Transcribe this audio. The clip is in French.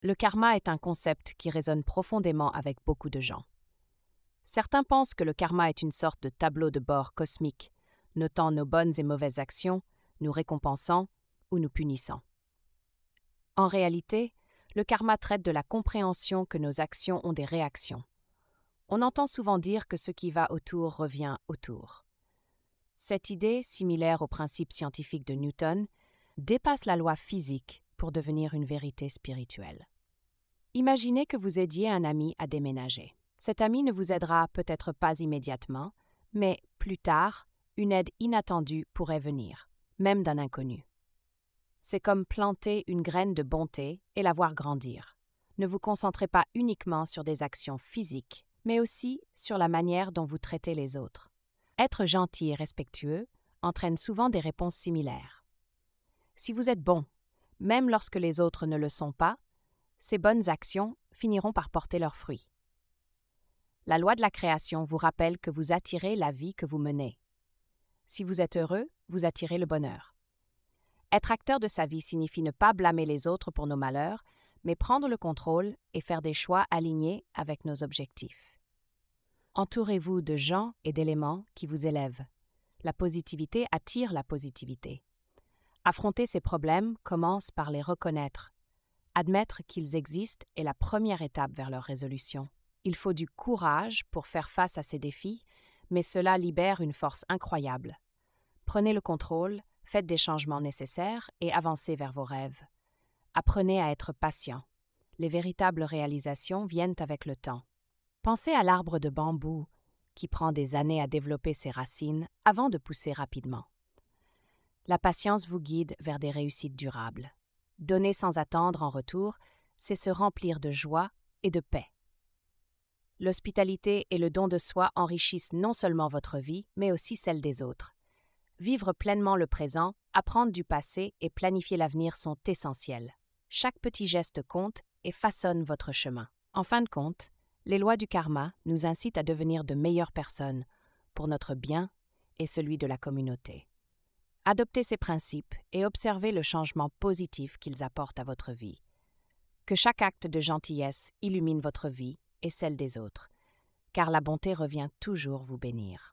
Le karma est un concept qui résonne profondément avec beaucoup de gens. Certains pensent que le karma est une sorte de tableau de bord cosmique, notant nos bonnes et mauvaises actions, nous récompensant ou nous punissant. En réalité, le karma traite de la compréhension que nos actions ont des réactions. On entend souvent dire que ce qui va autour revient autour. Cette idée, similaire au principe scientifique de Newton, dépasse la loi physique pour devenir une vérité spirituelle. Imaginez que vous aidiez un ami à déménager. Cet ami ne vous aidera peut-être pas immédiatement, mais plus tard, une aide inattendue pourrait venir, même d'un inconnu. C'est comme planter une graine de bonté et la voir grandir. Ne vous concentrez pas uniquement sur des actions physiques, mais aussi sur la manière dont vous traitez les autres. Être gentil et respectueux entraîne souvent des réponses similaires. Si vous êtes bon, même lorsque les autres ne le sont pas, ces bonnes actions finiront par porter leurs fruits. La loi de la création vous rappelle que vous attirez la vie que vous menez. Si vous êtes heureux, vous attirez le bonheur. Être acteur de sa vie signifie ne pas blâmer les autres pour nos malheurs, mais prendre le contrôle et faire des choix alignés avec nos objectifs. Entourez-vous de gens et d'éléments qui vous élèvent. La positivité attire la positivité. Affronter ces problèmes commence par les reconnaître. Admettre qu'ils existent est la première étape vers leur résolution. Il faut du courage pour faire face à ces défis, mais cela libère une force incroyable. Prenez le contrôle, faites des changements nécessaires et avancez vers vos rêves. Apprenez à être patient. Les véritables réalisations viennent avec le temps. Pensez à l'arbre de bambou qui prend des années à développer ses racines avant de pousser rapidement. La patience vous guide vers des réussites durables. Donner sans attendre en retour, c'est se remplir de joie et de paix. L'hospitalité et le don de soi enrichissent non seulement votre vie, mais aussi celle des autres. Vivre pleinement le présent, apprendre du passé et planifier l'avenir sont essentiels. Chaque petit geste compte et façonne votre chemin. En fin de compte, les lois du karma nous incitent à devenir de meilleures personnes pour notre bien et celui de la communauté. Adoptez ces principes et observez le changement positif qu'ils apportent à votre vie. Que chaque acte de gentillesse illumine votre vie et celle des autres, car la bonté revient toujours vous bénir.